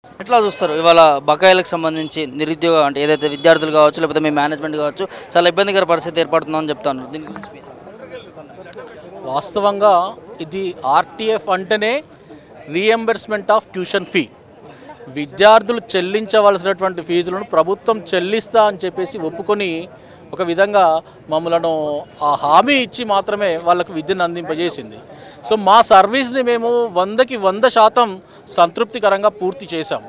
ఎట్లా చూస్తారు ఇవాళ బకాయిలకు సంబంధించి నిరుద్యోగ అంటే ఏదైతే విద్యార్థులు కావచ్చు లేకపోతే మీ మేనేజ్మెంట్ కావచ్చు చాలా ఇబ్బందికర పరిస్థితి ఏర్పడుతుందని చెప్తాను దీని గురించి వాస్తవంగా ఇది ఆర్టీఎఫ్ అంటేనే రీఎంబర్స్మెంట్ ఆఫ్ ట్యూషన్ ఫీ. విద్యార్థులు చెల్లించవలసినటువంటి ఫీజులను ప్రభుత్వం చెల్లిస్తా అని చెప్పేసి ఒప్పుకొని ఒక విధంగా మమ్మలను ఆ హామీ ఇచ్చి మాత్రమే వాళ్ళకు విద్యను అందింపజేసింది. సో మా సర్వీస్ని మేము 100కి 100% సంతృప్తికరంగా పూర్తి చేశాం.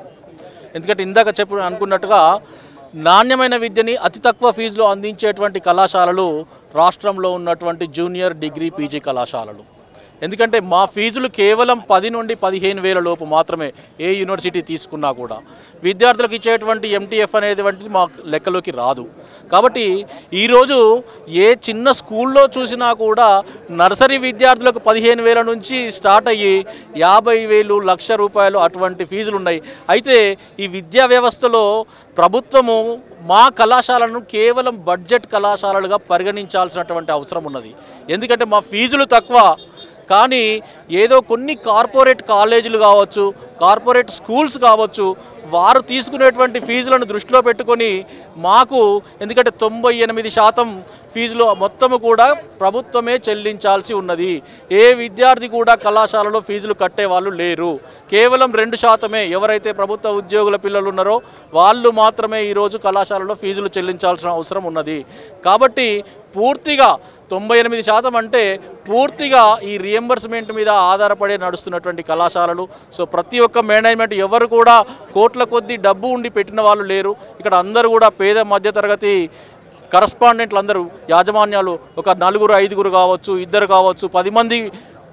ఎందుకంటే ఇందాక అనుకున్నట్టుగా నాణ్యమైన విద్యని అతి తక్కువ ఫీజులో అందించేటువంటి కళాశాలలు రాష్ట్రంలో ఉన్నటువంటి జూనియర్ డిగ్రీ పీజీ కళాశాలలు. ఎందుకంటే మా ఫీజులు కేవలం 10 నుండి 15,000 లోపు మాత్రమే ఏ యూనివర్సిటీ తీసుకున్నా కూడా. విద్యార్థులకు ఇచ్చేటువంటి ఎంటీఎఫ్ అనేది వంటిది మా లెక్కలోకి రాదు. కాబట్టి ఈరోజు ఏ చిన్న స్కూల్లో చూసినా కూడా నర్సరీ విద్యార్థులకు 15,000 నుంచి స్టార్ట్ అయ్యి 50,000, ₹1,00,000 అటువంటి ఫీజులు ఉన్నాయి. అయితే ఈ విద్యా వ్యవస్థలో ప్రభుత్వము మా కళాశాలను కేవలం బడ్జెట్ కళాశాలలుగా పరిగణించాల్సినటువంటి అవసరం ఉన్నది. ఎందుకంటే మా ఫీజులు తక్కువ, కానీ ఏదో కొన్ని కార్పొరేట్ కాలేజీలు కావచ్చు, కార్పొరేట్ స్కూల్స్ కావచ్చు, వారు తీసుకునేటువంటి ఫీజులను దృష్టిలో పెట్టుకొని మాకు ఎందుకంటే 98% ఫీజులు మొత్తము కూడా ప్రభుత్వమే చెల్లించాల్సి ఉన్నది. ఏ విద్యార్థి కూడా కళాశాలలో ఫీజులు కట్టేవాళ్ళు లేరు. కేవలం 2% ఎవరైతే ప్రభుత్వ ఉద్యోగుల పిల్లలు ఉన్నారో వాళ్ళు మాత్రమే ఈరోజు కళాశాలలో ఫీజులు చెల్లించాల్సిన అవసరం ఉన్నది. కాబట్టి పూర్తిగా 98% అంటే పూర్తిగా ఈ రియంబర్స్మెంట్ మీద ఆధారపడి నడుస్తున్నటువంటి కళాశాలలు. సో ప్రతి ఒక్క మేనేజ్మెంట్ ఎవరు కూడా కోట్ల కొద్దీ డబ్బు ఉండి పెట్టిన వాళ్ళు లేరు. ఇక్కడ అందరూ కూడా పేద మధ్యతరగతి కరస్పాండెంట్లు అందరూ యాజమాన్యాలు ఒక 4, 5 కావచ్చు, 2 కావచ్చు, 10 మంది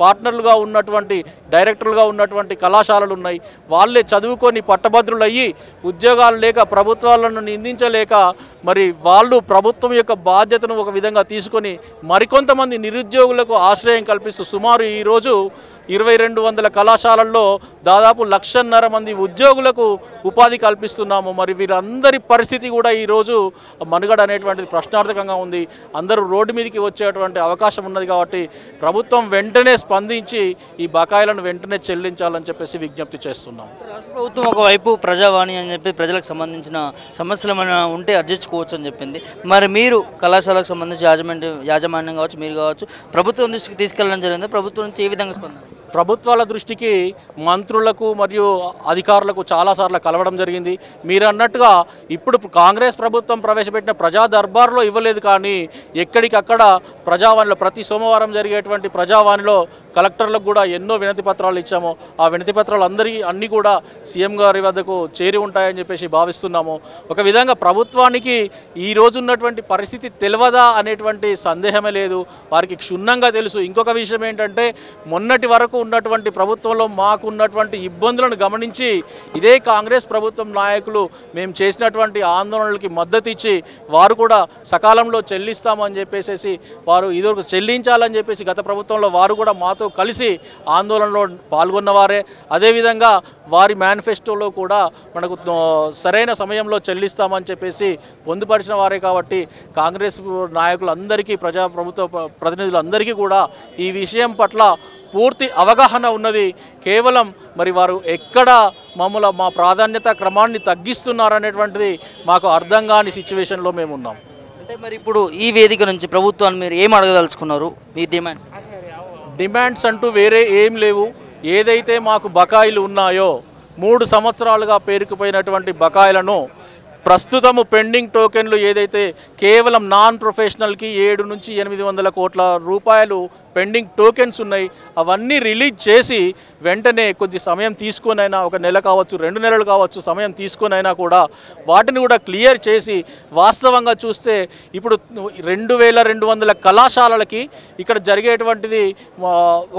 పార్ట్నర్లుగా ఉన్నటువంటి డైరెక్టర్లుగా ఉన్నటువంటి కళాశాలలు ఉన్నాయి. వాళ్ళే చదువుకొని పట్టభద్రులు అయ్యి ఉద్యోగాలు లేక ప్రభుత్వాలను నిందించలేక మరి వాళ్ళు ప్రభుత్వం యొక్క బాధ్యతను ఒక విధంగా తీసుకొని మరికొంతమంది నిరుద్యోగులకు ఆశ్రయం కల్పిస్తూ సుమారు ఈరోజు 2,200 కళాశాలల్లో దాదాపు 1,50,000 మంది ఉద్యోగులకు ఉపాధి కల్పిస్తున్నాము. మరి వీరందరి పరిస్థితి కూడా ఈరోజు మనుగడ అనేటువంటిది ప్రశ్నార్థకంగా ఉంది. అందరూ రోడ్డు మీదకి వచ్చేటువంటి అవకాశం ఉన్నది. కాబట్టి ప్రభుత్వం వెంటనే స్పందించి ఈ బకాయిలను వెంటనే చెల్లించాలని చెప్పేసి విజ్ఞప్తి చేస్తున్నాం. రాష్ట్ర ప్రభుత్వం ఒకవైపు ప్రజావాణి అని చెప్పి ప్రజలకు సంబంధించిన సమస్యలు ఏమైనా ఉంటే అర్జించుకోవచ్చు అని చెప్పింది. మరి మీరు కళాశాలకు సంబంధించి యాజమాన్యం కావచ్చు, మీరు కావచ్చు, ప్రభుత్వం దృష్టికి తీసుకెళ్ళడం జరిగింది. ప్రభుత్వం నుంచి ఏ విధంగా స్పందన? ప్రభుత్వాల దృష్టికి మంత్రులకు మరియు అధికారులకు చాలాసార్లు కలవడం జరిగింది. మీరు అన్నట్టుగా ఇప్పుడు కాంగ్రెస్ ప్రభుత్వం ప్రవేశపెట్టిన ప్రజా దర్బార్లో ఇవ్వలేదు, కానీ ఎక్కడికక్కడ ప్రజావాణిలో ప్రతి సోమవారం జరిగేటువంటి ప్రజావాణిలో కలెక్టర్లకు కూడా ఎన్నో వినతి పత్రాలు ఇచ్చాము. ఆ వినతి పత్రాలు అన్నీ కూడా సీఎం గారి వద్దకు చేరి ఉంటాయని చెప్పేసి భావిస్తున్నాము. ఒక విధంగా ప్రభుత్వానికి ఈ రోజు ఉన్నటువంటి పరిస్థితి తెలియదా అనేటువంటి సందేహమే లేదు. వారికి క్షుణ్ణంగా తెలుసు. ఇంకొక విషయం ఏంటంటే మొన్నటి వరకు ఉన్నటువంటి ప్రభుత్వంలో మాకు ఉన్నటువంటి ఇబ్బందులను గమనించి ఇదే కాంగ్రెస్ ప్రభుత్వం నాయకులు మేము చేసినటువంటి ఆందోళనలకి మద్దతు ఇచ్చి వారు కూడా సకాలంలో చెల్లిస్తామని చెప్పేసి వారు ఇదివరకు చెల్లించాలని చెప్పేసి గత ప్రభుత్వంలో వారు కూడా మాతో కలిసి ఆందోళనలో పాల్గొన్నవారే. అదేవిధంగా వారి మేనిఫెస్టోలో కూడా మనకు సరైన సమయంలో చెల్లిస్తామని చెప్పేసి పొందుపరిచిన వారే. కాబట్టి కాంగ్రెస్ నాయకులందరికీ ప్రభుత్వ ప్రతినిధులందరికీ కూడా ఈ విషయం పట్ల పూర్తి అవగాహన ఉన్నది. కేవలం మరి వారు ఎక్కడ మా ప్రాధాన్యత క్రమాన్ని తగ్గిస్తున్నారనేటువంటిది మాకు అర్థం కాని సిచ్యువేషన్లో మేము ఉన్నాం. అంటే మరి ఇప్పుడు ఈ వేదిక నుంచి ప్రభుత్వాన్ని మీరు ఏం అడగదలుచుకున్నారు? మీ డిమాండ్స్ అంటూ వేరే ఏం లేవు. ఏదైతే మాకు బకాయిలు ఉన్నాయో 3 సంవత్సరాలుగా పేరుకుపోయినటువంటి బకాయిలను ప్రస్తుతము పెండింగ్ టోకెన్లు ఏదైతే కేవలం నాన్ ప్రొఫెషనల్కి 700 నుంచి 800 కోట్ల రూపాయలు పెండింగ్ టోకెన్స్ ఉన్నాయి, అవన్నీ రిలీజ్ చేసి వెంటనే కొద్ది సమయం తీసుకొనైనా 1 నెల కావచ్చు, 2 నెలలు కావచ్చు, సమయం తీసుకొనైనా కూడా వాటిని కూడా క్లియర్ చేసి వాస్తవంగా చూస్తే ఇప్పుడు 2,200 కళాశాలలకి ఇక్కడ జరిగేటువంటిది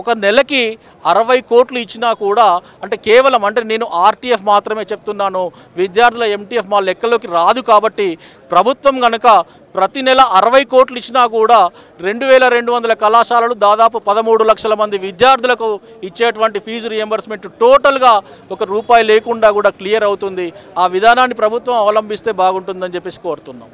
1 నెలకి 60 కోట్లు ఇచ్చినా కూడా అంటే కేవలం అంటే నేను ఆర్టీఎఫ్ మాత్రమే చెప్తున్నాను, విద్యార్థుల ఎంటీఎఫ్ మా లెక్కలోకి రాదు. కాబట్టి ప్రభుత్వం కనుక ప్రతి నెల 60 కోట్లు ఇచ్చినా కూడా 2,200 కళాశాలలు దాదాపు 13 లక్షల మంది విద్యార్థులకు ఇచ్చేటువంటి ఫీజు రియంబర్స్మెంట్ టోటల్గా ₹1 లేకుండా కూడా క్లియర్ అవుతుంది. ఆ విధానాన్ని ప్రభుత్వం అవలంబిస్తే బాగుంటుందని చెప్పేసి కోరుతున్నాం.